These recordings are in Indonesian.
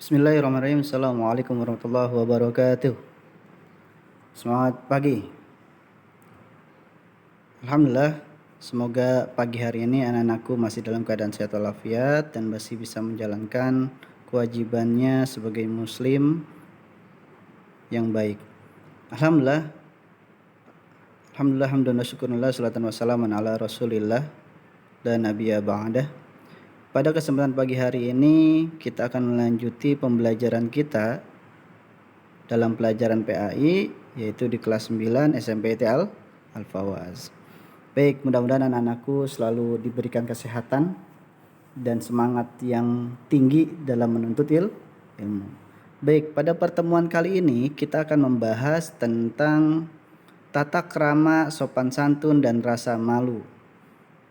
Bismillahirrahmanirrahim. Assalamualaikum warahmatullahi wabarakatuh. Semangat pagi. Alhamdulillah, semoga pagi hari ini anak-anakku masih dalam keadaan sehat walafiat dan masih bisa menjalankan kewajibannya sebagai muslim yang baik. Alhamdulillah, hamdan wa syukurillah, salatan wassalamun ala rasulillah dan nabiyya ba'dah. Pada kesempatan pagi hari ini kita akan melanjuti pembelajaran kita dalam pelajaran PAI, yaitu di kelas 9 SMPT Al-Fawaz. Baik, mudah-mudahan anak-anakku selalu diberikan kesehatan dan semangat yang tinggi dalam menuntut ilmu. Baik, pada pertemuan kali ini kita akan membahas tentang tata krama, sopan santun, dan rasa malu.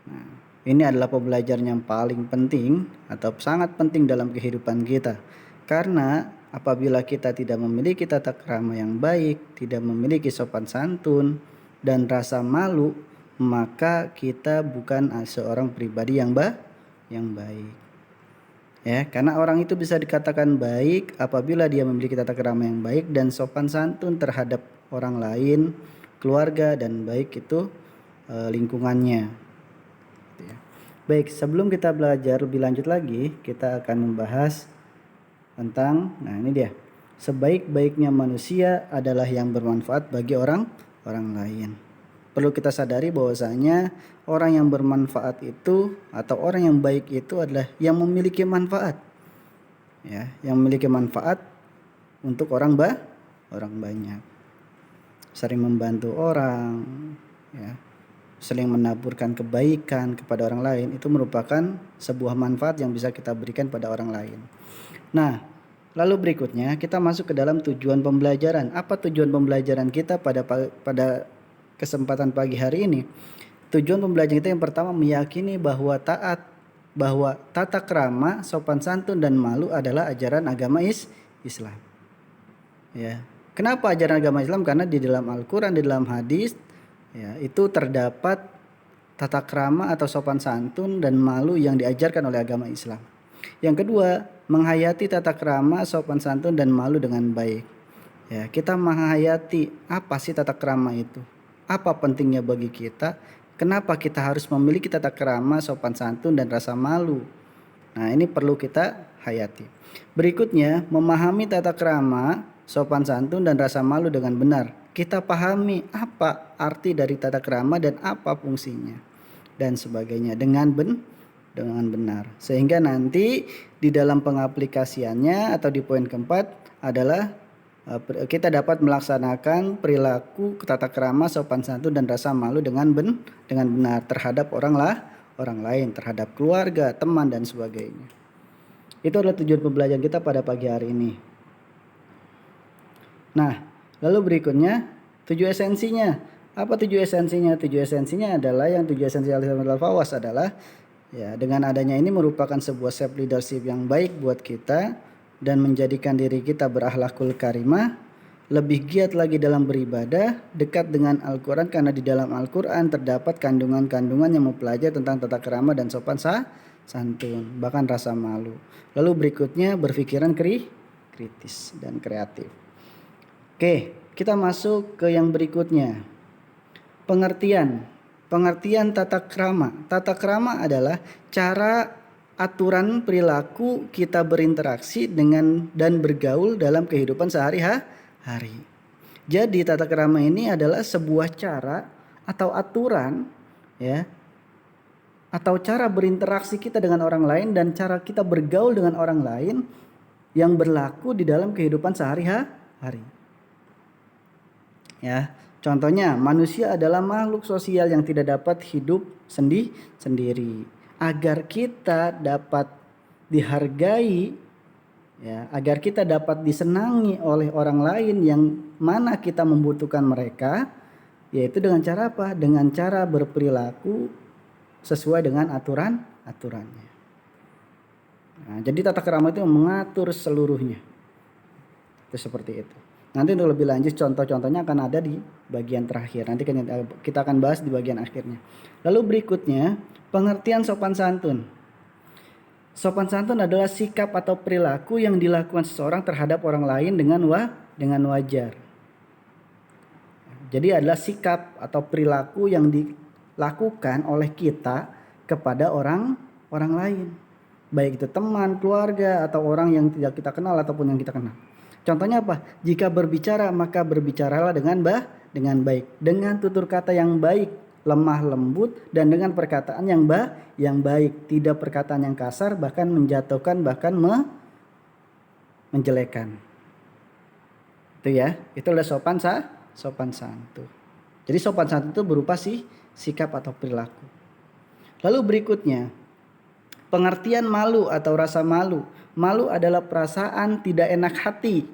Nah, ini adalah pembelajaran yang paling penting atau sangat penting dalam kehidupan kita. Karena apabila kita tidak memiliki tata krama yang baik, tidak memiliki sopan santun dan rasa malu, maka kita bukan seorang pribadi yang baik. Ya, karena orang itu bisa dikatakan baik apabila dia memiliki tata krama yang baik dan sopan santun terhadap orang lain, keluarga, dan baik itu lingkungannya. Baik, sebelum kita belajar lebih lanjut lagi, kita akan membahas tentang, ini dia, sebaik-baiknya manusia adalah yang bermanfaat bagi orang lain. Perlu kita sadari bahwasanya orang yang bermanfaat itu atau orang yang baik itu adalah yang memiliki manfaat, ya, yang memiliki manfaat untuk orang banyak, sering membantu orang, ya, sering menaburkan kebaikan kepada orang lain, itu merupakan sebuah manfaat yang bisa kita berikan pada orang lain. Nah, lalu berikutnya kita masuk ke dalam tujuan pembelajaran. Apa tujuan pembelajaran kita pada kesempatan pagi hari ini? Tujuan pembelajaran kita yang pertama meyakini bahwa tata krama, sopan santun, dan malu adalah ajaran agama Islam. Ya. Kenapa ajaran agama Islam? Karena di dalam Al-Quran, di dalam hadis, ya, itu terdapat tata krama atau sopan santun dan malu yang diajarkan oleh agama Islam. Yang kedua, menghayati tata krama, sopan santun, dan malu dengan baik. Ya, kita menghayati apa sih tata krama itu? Apa pentingnya bagi kita? Kenapa kita harus memiliki tata krama, sopan santun, dan rasa malu? Nah, ini perlu kita hayati. Berikutnya, memahami tata krama, sopan santun, dan rasa malu dengan benar. Kita pahami apa arti dari tata krama dan apa fungsinya dan sebagainya dengan benar, sehingga nanti di dalam pengaplikasiannya atau di poin keempat adalah kita dapat melaksanakan perilaku tata krama, sopan santun, dan rasa malu dengan benar terhadap orang lain, terhadap keluarga, teman, dan sebagainya. Itu adalah tujuan pembelajaran kita pada pagi hari ini. Nah, lalu berikutnya, tujuh esensinya. Apa tujuh esensinya? Tujuh esensinya adalah yang tujuh esensi Al-Fawaz adalah, ya, dengan adanya ini merupakan sebuah self leadership yang baik buat kita dan menjadikan diri kita berakhlakul karimah, lebih giat lagi dalam beribadah, dekat dengan Al-Quran karena di dalam Al-Quran terdapat kandungan-kandungan yang mempelajari tentang tata krama dan sopan santun, bahkan rasa malu. Lalu berikutnya berpikiran kritis dan kreatif. Oke, kita masuk ke yang berikutnya. Pengertian tata krama. Tata krama adalah cara aturan perilaku kita berinteraksi dengan dan bergaul dalam kehidupan sehari-hari. Jadi tata krama ini adalah sebuah cara atau aturan, ya, atau cara berinteraksi kita dengan orang lain dan cara kita bergaul dengan orang lain yang berlaku di dalam kehidupan sehari-hari. Ya, contohnya manusia adalah makhluk sosial yang tidak dapat hidup sendiri. Agar kita dapat dihargai, ya, agar kita dapat disenangi oleh orang lain yang mana kita membutuhkan mereka, yaitu dengan cara apa? Dengan cara berperilaku sesuai dengan aturannya. Nah, jadi tata krama itu mengatur seluruhnya. Itu seperti itu. Nanti untuk lebih lanjut contoh-contohnya akan ada di bagian terakhir. Nanti kita akan bahas di bagian akhirnya. Lalu berikutnya pengertian sopan santun. Sopan santun adalah sikap atau perilaku yang dilakukan seseorang terhadap orang lain dengan wajar. Jadi adalah sikap atau perilaku yang dilakukan oleh kita kepada orang lain. Baik itu teman, keluarga, atau orang yang tidak kita kenal ataupun yang kita kenal. Contohnya apa? Jika berbicara maka berbicaralah dengan baik, dengan tutur kata yang baik, lemah lembut, dan dengan perkataan yang baik, tidak perkataan yang kasar, bahkan menjatuhkan, bahkan menjelekkan. Itu ya, itu adalah sopan santun. Jadi sopan santun itu berupa sikap atau perilaku. Lalu berikutnya, pengertian malu atau rasa malu. Malu adalah perasaan tidak enak hati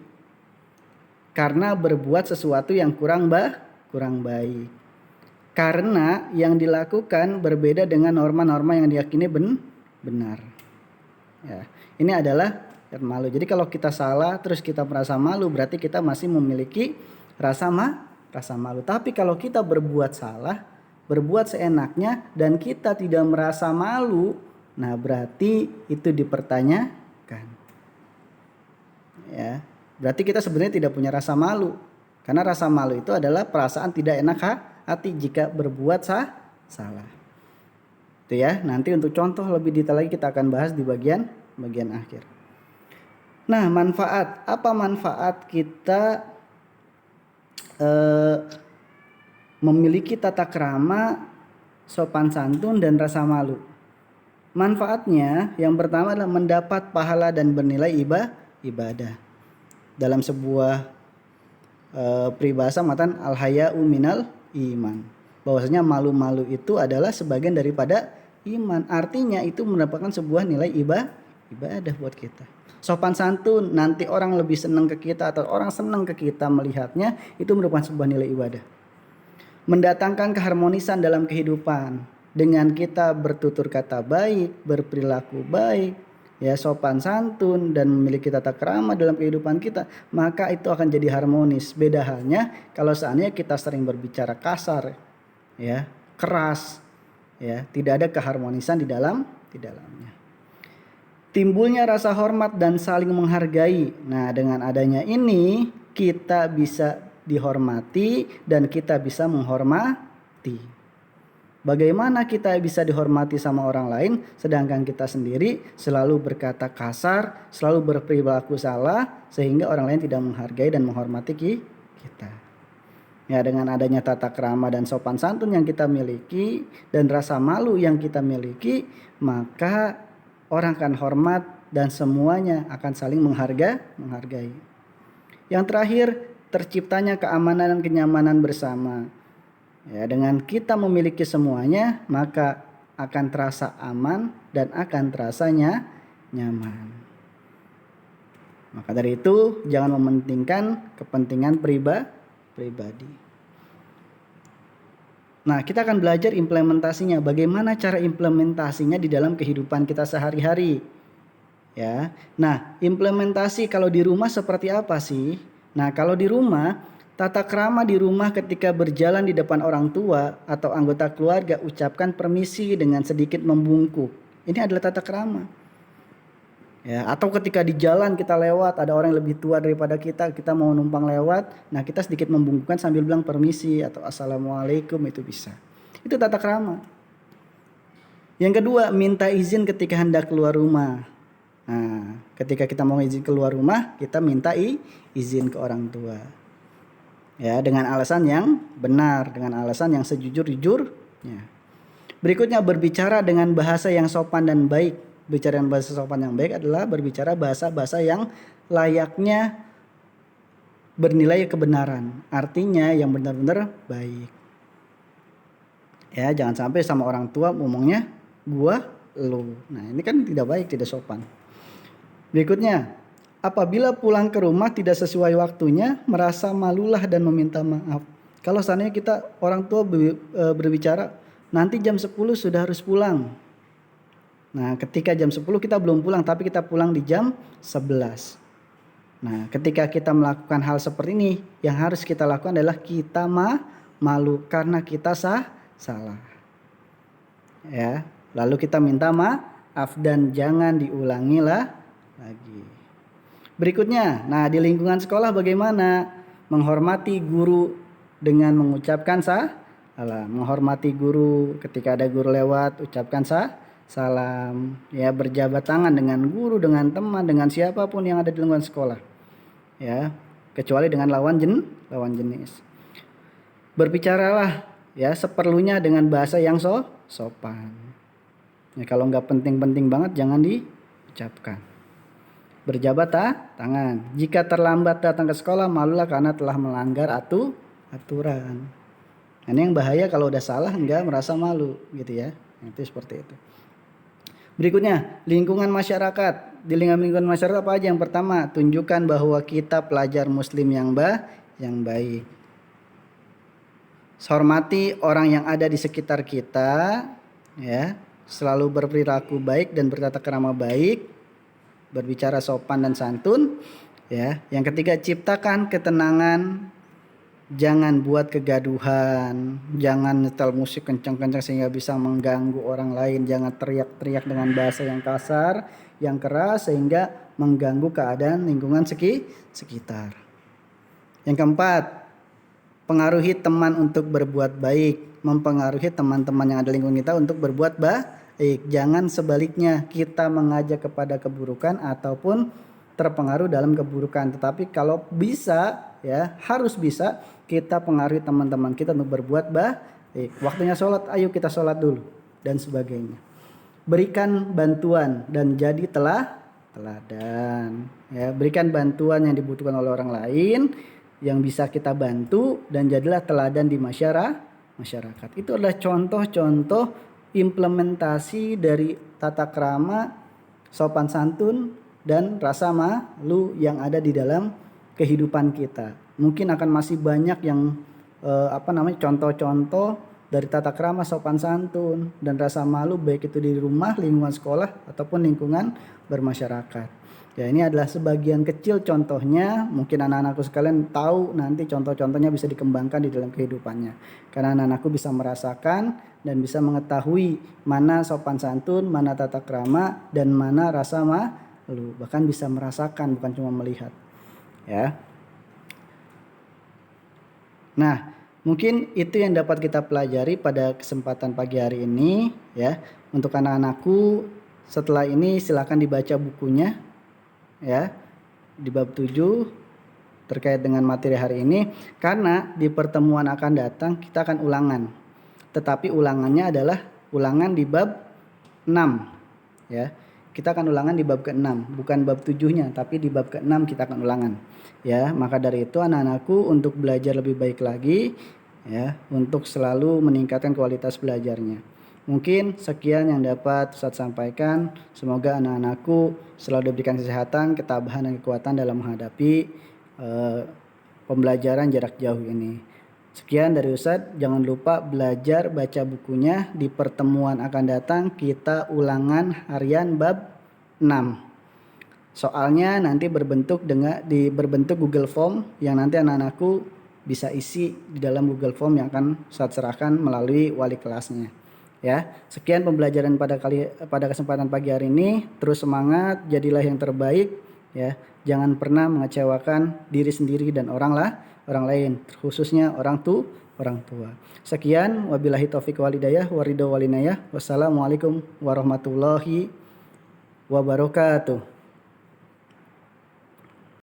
karena berbuat sesuatu yang kurang baik. Karena yang dilakukan berbeda dengan norma-norma yang diyakini benar. Ya, ini adalah malu. Jadi kalau kita salah terus kita merasa malu, berarti kita masih memiliki rasa malu. Tapi kalau kita berbuat salah, berbuat seenaknya dan kita tidak merasa malu, nah berarti itu dipertanyakan. Ya, berarti kita sebenarnya tidak punya rasa malu. Karena rasa malu itu adalah perasaan tidak enak hati jika berbuat salah. Itu ya, nanti untuk contoh lebih detail lagi kita akan bahas di bagian akhir. Nah, manfaat. Apa manfaat kita memiliki tata krama, sopan santun, dan rasa malu? Manfaatnya yang pertama adalah mendapat pahala dan bernilai ibadah. Dalam sebuah peribahasa matan al-haya'u minal iman. Bahwasanya malu-malu itu adalah sebagian daripada iman. Artinya itu mendapatkan sebuah nilai ibadah buat kita. Sopan santun, nanti orang lebih senang ke kita atau orang senang ke kita melihatnya, itu merupakan sebuah nilai ibadah. Mendatangkan keharmonisan dalam kehidupan. Dengan kita bertutur kata baik, berperilaku baik, ya sopan santun, dan memiliki tata krama dalam kehidupan kita, maka itu akan jadi harmonis. Beda halnya kalau seandainya kita sering berbicara kasar, ya keras, ya tidak ada keharmonisan di dalamnya. Timbulnya rasa hormat dan saling menghargai. Nah, dengan adanya ini kita bisa dihormati dan kita bisa menghormati. Bagaimana kita bisa dihormati sama orang lain sedangkan kita sendiri selalu berkata kasar, selalu berperilaku salah, sehingga orang lain tidak menghargai dan menghormati kita. Ya, dengan adanya tata krama dan sopan santun yang kita miliki dan rasa malu yang kita miliki, maka orang akan hormat dan semuanya akan saling menghargai. Yang terakhir, terciptanya keamanan dan kenyamanan bersama. Ya, dengan kita memiliki semuanya, maka akan terasa aman dan akan terasa nyaman. Maka dari itu, jangan mementingkan kepentingan pribadi. Nah, kita akan belajar implementasinya. Bagaimana cara implementasinya di dalam kehidupan kita sehari-hari. Ya. Nah, implementasi kalau di rumah seperti apa sih? Nah, kalau di rumah, tata krama di rumah ketika berjalan di depan orang tua atau anggota keluarga, ucapkan permisi dengan sedikit membungkuk. Ini adalah tata krama. Ya, atau ketika di jalan kita lewat ada orang yang lebih tua daripada kita mau numpang lewat, nah kita sedikit membungkukkan sambil bilang permisi atau assalamualaikum, itu bisa. Itu tata krama. Yang kedua, minta izin ketika hendak keluar rumah. Nah, ketika kita mau izin keluar rumah, kita minta izin ke orang tua. Ya, dengan alasan yang benar, dengan alasan yang sejujur-jujurnya. Berikutnya, berbicara dengan bahasa yang sopan dan baik. Bicara dengan bahasa sopan yang baik adalah berbicara bahasa-bahasa yang layaknya bernilai kebenaran. Artinya yang benar-benar baik. Ya, jangan sampai sama orang tua ngomongnya gua, lu. Nah, ini kan tidak baik, tidak sopan. Berikutnya, apabila pulang ke rumah tidak sesuai waktunya, merasa malulah dan meminta maaf. Kalau seandainya kita orang tua berbicara, nanti jam 10 sudah harus pulang. Nah, ketika jam 10 kita belum pulang, tapi kita pulang di jam 11. Nah, ketika kita melakukan hal seperti ini, yang harus kita lakukan adalah kita malu karena kita salah. Ya, lalu kita minta afdan jangan diulangi lagi. Berikutnya, nah di lingkungan sekolah bagaimana? Menghormati guru dengan mengucapkan salam. Menghormati guru ketika ada guru lewat, ucapkan salam. Ya, berjabat tangan dengan guru, dengan teman, dengan siapapun yang ada di lingkungan sekolah. Ya, kecuali dengan lawan jenis. Berbicaralah ya seperlunya dengan bahasa yang sopan. Ya, kalau nggak penting-penting banget jangan diucapkan. Berjabat tangan. Jika terlambat datang ke sekolah, malulah karena telah melanggar aturan. Ini yang bahaya kalau udah salah nggak merasa malu gitu ya. Itu seperti itu. Berikutnya, lingkungan masyarakat. Di lingkungan masyarakat apa aja? Yang pertama, tunjukkan bahwa kita pelajar muslim yang baik. Hormati orang yang ada di sekitar kita, ya. Selalu berperilaku baik dan bertata krama baik, berbicara sopan dan santun, ya. Yang ketiga, ciptakan ketenangan. Jangan buat kegaduhan, jangan nyetel musik kencang-kencang sehingga bisa mengganggu orang lain, jangan teriak-teriak dengan bahasa yang kasar, yang keras sehingga mengganggu keadaan lingkungan sekitar. Yang keempat, pengaruhi teman untuk berbuat baik, mempengaruhi teman-teman yang ada di lingkungan kita untuk berbuat baik. Jangan sebaliknya kita mengajak kepada keburukan ataupun terpengaruh dalam keburukan. Tetapi kalau bisa ya harus bisa kita pengaruhi teman-teman kita untuk berbuat baik. Waktunya sholat, ayo kita sholat dulu dan sebagainya. Berikan bantuan dan jadi teladan. Ya, berikan bantuan yang dibutuhkan oleh orang lain yang bisa kita bantu dan jadilah teladan di masyarakat. Itu adalah contoh-contoh implementasi dari tata krama, sopan santun dan rasa malu yang ada di dalam kehidupan kita. Mungkin akan masih banyak yang contoh-contoh dari tata krama, sopan santun dan rasa malu baik itu di rumah, lingkungan sekolah ataupun lingkungan bermasyarakat. Ya, ini adalah sebagian kecil contohnya. Mungkin anak-anakku sekalian tahu nanti contoh-contohnya bisa dikembangkan di dalam kehidupannya. Karena anak-anakku bisa merasakan dan bisa mengetahui mana sopan santun, mana tata krama dan mana rasa malu. Bahkan bisa merasakan bukan cuma melihat. Ya. Nah, mungkin itu yang dapat kita pelajari pada kesempatan pagi hari ini ya. Untuk anak-anakku setelah ini silakan dibaca bukunya ya di bab 7 terkait dengan materi hari ini, karena di pertemuan akan datang kita akan ulangan. Tetapi ulangannya adalah ulangan di bab 6 ya. Kita akan ulangan di bab ke-6, bukan bab 7-nya, tapi di bab ke-6 kita akan ulangan. Ya, maka dari itu anak-anakku untuk belajar lebih baik lagi ya, untuk selalu meningkatkan kualitas belajarnya. Mungkin sekian yang dapat Ustadz sampaikan. Semoga anak-anakku selalu diberikan kesehatan, ketabahan dan kekuatan dalam menghadapi pembelajaran jarak jauh ini. Sekian dari Ustadz, jangan lupa belajar baca bukunya. Di pertemuan akan datang kita ulangan harian bab 6. Soalnya nanti berbentuk Google Form yang nanti anak-anakku bisa isi di dalam Google Form yang akan Ustadz serahkan melalui wali kelasnya. Ya, sekian pembelajaran pada kesempatan pagi hari ini. Terus semangat, jadilah yang terbaik ya. Jangan pernah mengecewakan diri sendiri dan orang lain, khususnya orang tua. Sekian, wabillahi taufiq wal hidayah, waridho walinayah. Wassalamualaikum warahmatullahi wabarakatuh.